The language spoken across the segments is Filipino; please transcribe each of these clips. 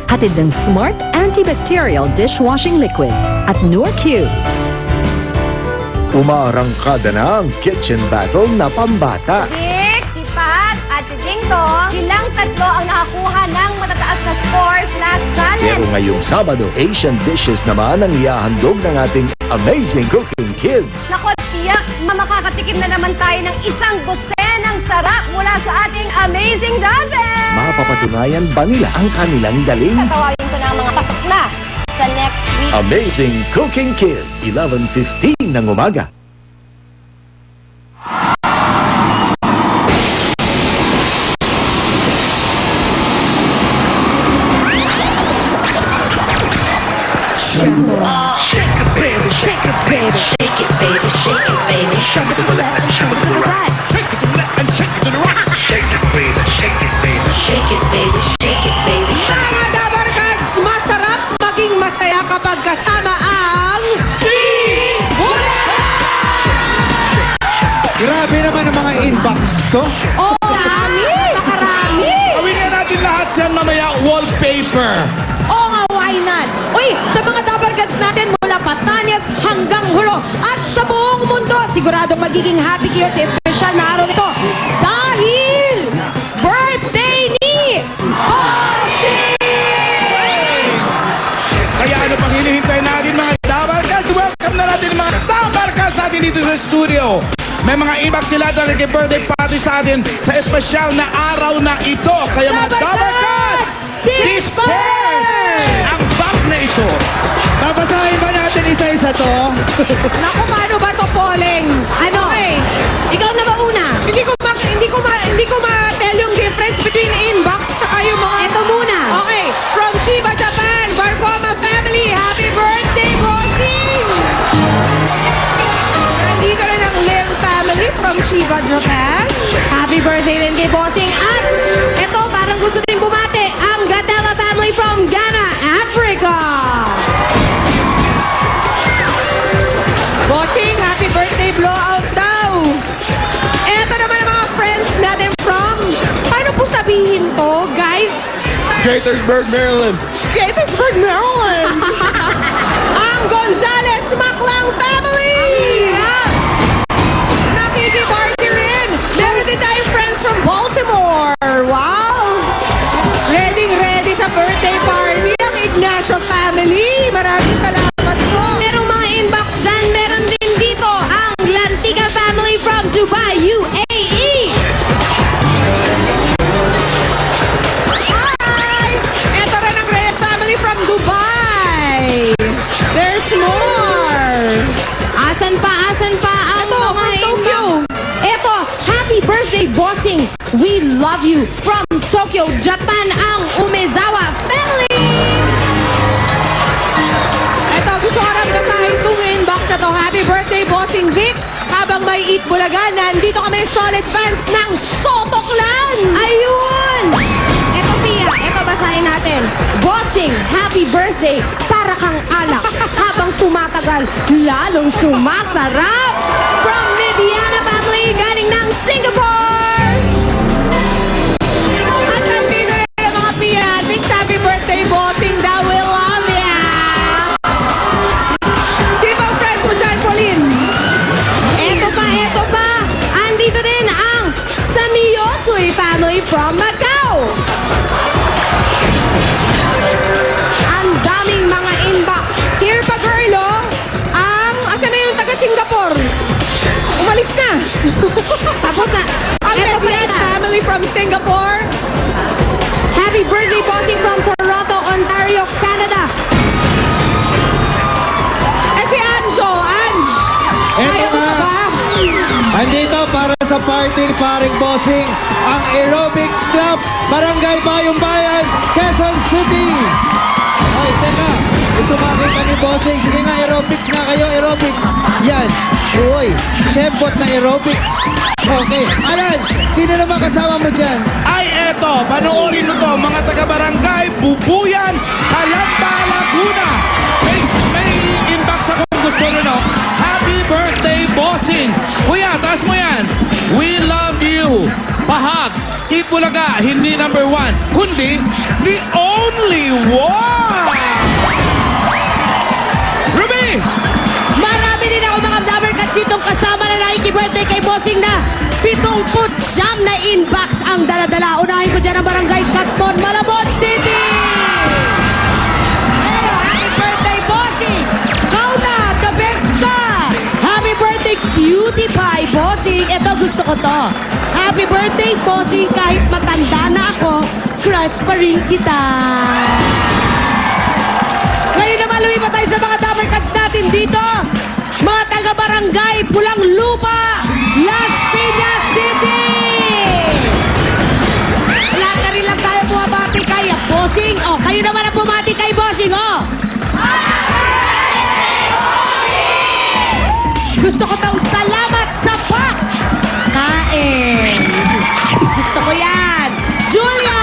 Hatid ng Smart Antibacterial Dishwashing Liquid at Noor Cubes. Umaarangkada na ang kitchen battle na pambata. Dick, si Pat at si Jingtong, silang tatlo ang nakakuha ng matataas na scores last challenge. Pero ngayong Sabado, Asian dishes naman ang ihahandog ng ating Amazing Cooking Kids. Nako, tiyak na makakatikim na naman tayo ng isang dosen ng sarap mula sa ating Amazing Dozen! Mapapatunayan ba nila ang kanilang galing? Tatawagin ko na ang mga pasok na sa next week. Amazing Cooking Kids, 11:15 ng umaga. Shake it, baby, shake it, baby. Shake it, baby, shake it, baby. Shake it to the left and shake it to the right. Shake it to the left and shake it to the right. Shake it, baby, shake it, baby. Shake it, baby, shake it, baby. Mga Dabarkads, masarap maging masaya kapag kasama ang Team Bulaga! Grabe naman ang mga inbox to. Oh, dami! Nakarami! Gawin nga natin lahat yan mamaya wallpaper. Oo nga, why not? Uy, sa mga Dabarkads natin mula Patanias hanggang Hulo at sa buong mundo, siguradong magiging happy kayo sa espesyal na araw nito dahil birthday ni Bossing! Kaya ano pang hinihintay natin mga Dabarkas? Welcome na natin mga Dabarkas sa atin dito sa studio. May mga inbox sila dahil kay birthday party sa atin sa espesyal na araw na ito. Kaya mga Dabarkas, disperse! Ang bag na ito. Babasahin ba natin isa-isa to? Naku, paano ba to, Poleng? Ano? Okay. Ikaw na mauna. Hindi ko ma-tell yung difference between inbox saka yung mga... Ito muna. Okay. From Chiba, Japan, Barcoma family, happy birthday, Bossing! Nandito rin ang Lim family from Chiba, Japan. Happy birthday din kay Bossing. At ito, parang gusto din bumate, ang Gatella family from Ghana, Africa. Bossing, happy birthday blowout daw. Eto naman ang mga friends natin from, paano po sabihin to, guys? Gaithersburg, Maryland. Gettysburg, Maryland. Ang Gonzales Maclang family. Nakikiparty rin. Meron din tayong friends from Baltimore. Wow. Ready sa birthday party ang Ignacio family. Maraming salamat po. Merong mga inbox dyan. Meron din dito ang Lantica family from Dubai, UAE. Hi! Ito rin ang Reyes family from Dubai. There's more. Asan pa ang mga Tokyo? Ito, happy birthday, Bossing. We love you. From Tokyo, Japan, ang Umezawa family. Ito, gusto ko rin basahin itong inbox na to. Happy birthday, Bossing Vic. Habang may Eat Bulaga, nandito kami solid fans ng Soto Clan. Ayun! Ito, Pia. Ito, basahin natin. Bossing, happy birthday. Para kang alak. Habang tumatagal, lalong sumasarap. From Mediana family, galing ng Singapore. At nandito rin ang mga Pia. Thanks, happy birthday, Bossing. Daw we love ya. Sipang friends mo dyan, Pauline. Eto pa. Andito din ang Samiyosui family from Macau. Ang daming mga inbox. Here pa, girl, oh. Asan na yung taga-Singapore? Umalis na. Tapos na. Ang Mediana family from Singapore. Happy birthday, Bossing from Toronto, Ontario, Canada. Si Anjo. Eto Ayaw mo nga. ba? Andito para sa party ni paring Bossing, ang Aerobics Club, Barangay Bayong Bayan, Quezon City. Ay, teka. Gusto makita ni Bossing. Sige nga, aerobics nga kayo, aerobics. Yan. Uy, shembot na aerobics. Okay. Alan, sino naman kasama mo dyan? Ay eto, panoorin mo to mga taga-barangay Bubuyan, Calamba, Laguna. May inbox akong gusto rin, no? Happy birthday, Bossing. Kuya, taas mo yan. We love you. Pahag, Eat Bulaga, hindi number 1, kundi the only one. Bossing na 70 na inbox ang daladala. Unahin ko dyan ang Barangay Katmon, Malabon City! Pero happy birthday, Bossing! Ikaw na, the best ka! Happy birthday, cutie pie, Bossing! Ito, gusto ko to. Happy birthday, Bossing! Kahit matanda na ako, crush pa rin kita! Ngayon naman, lumipat tayo sa mga Dapper Cats natin dito. Mga taga-barangay, Pulang Lupa, Las Piñas City! Lahat na rin lang tayo bumabati kay Bossing. O, kayo naman ang bumati kay Bossing, o! Gusto ko daw salamat sa pak! Kain! Gusto ko yan! Julia!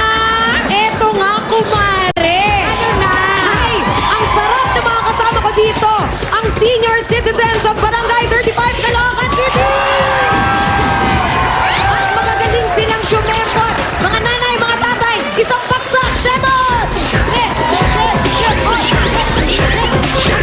Eto nga, kumare! Ano na? Ay, ang sarap ng mga kasama ko dito, ang senior citizens of Barangay 35 Caloocan City! At magagaling silang sumempot, mga nanay, mga tatay, isang paksak, shemot!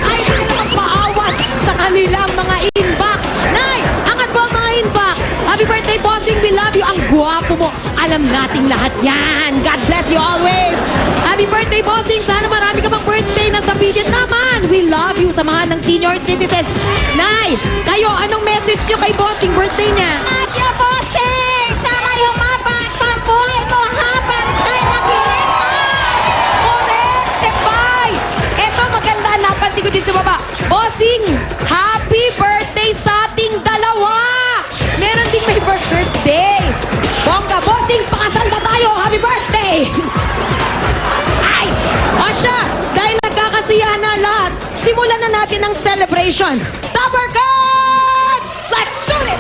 Ay, hindi nila magpaawat sa kanilang mga inbox. Nay, angat po ang mga inbox. Happy birthday, Bossing. We love you. Ang gwapo mo. Alam nating lahat yan. God bless you always. Happy birthday, Bossing. Sana marami ka pang birthday na sabihin naman. We love you. Samahan ng senior citizens. Nay, kayo, anong message nyo kay Bossing birthday niya? Atya Bossing! Sana lumapat pang buhay mo habang tayo nagilit mo! Correct! Tepay! Eto, maganda. Napansin ko din sa baba. Bossing, happy birthday sa ating dalawa! Meron ding may birthday. Bongga, Bossing, pakasal na tayo. Happy birthday! Ay! Asya, dahil nagkakasiyahan na lahat, simulan na natin ang celebration. Dapper Cats! Let's do it!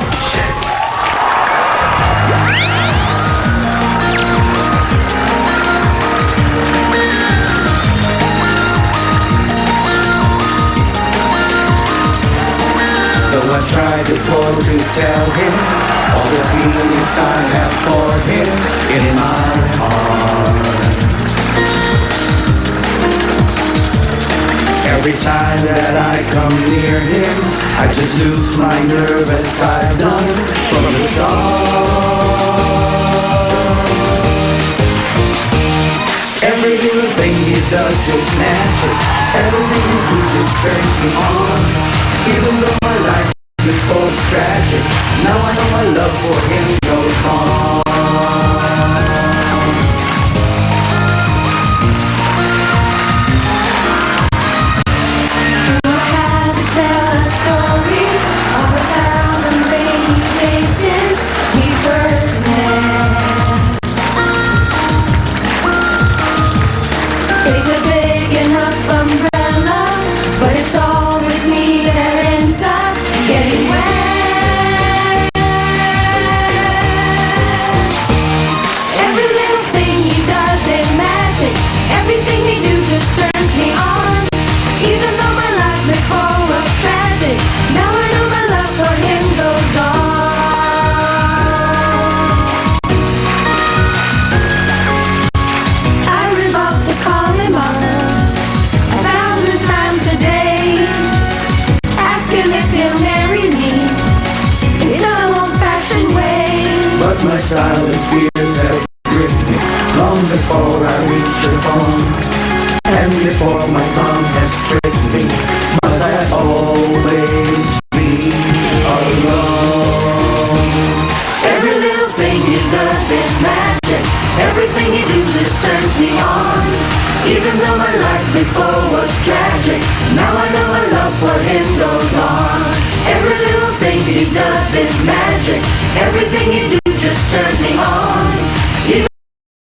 Though I tried before to tell him all the feelings I have for him in my heart. Every time that I come near him, I just lose my nerve as I've done from the start. Every little thing he does is magic. Everything he do just turns me on. Even though my life before was tragic, now I know my love for him goes on. I had to tell a story of 1,000 rainy days since we first met. It's a big enough umbrella, but it's always me that ends up getting wet. Every little thing he does is magic. Everything he do just turns me on. Even though my life before was tragic, now I know my love for him goes on. I resolved to call him up 1,000 times a day, ask him if he'll marry me in some old-fashioned way. But my silent fears have gripped me long before I reached your phone, and before my tongue has tricked me. Must I always be alone? Every little thing he does is magic. Everything he do just turns me on. Even though my life before was tragic, now I know my love for him goes on. Every little thing he does is magic. Everything he do just turns me on.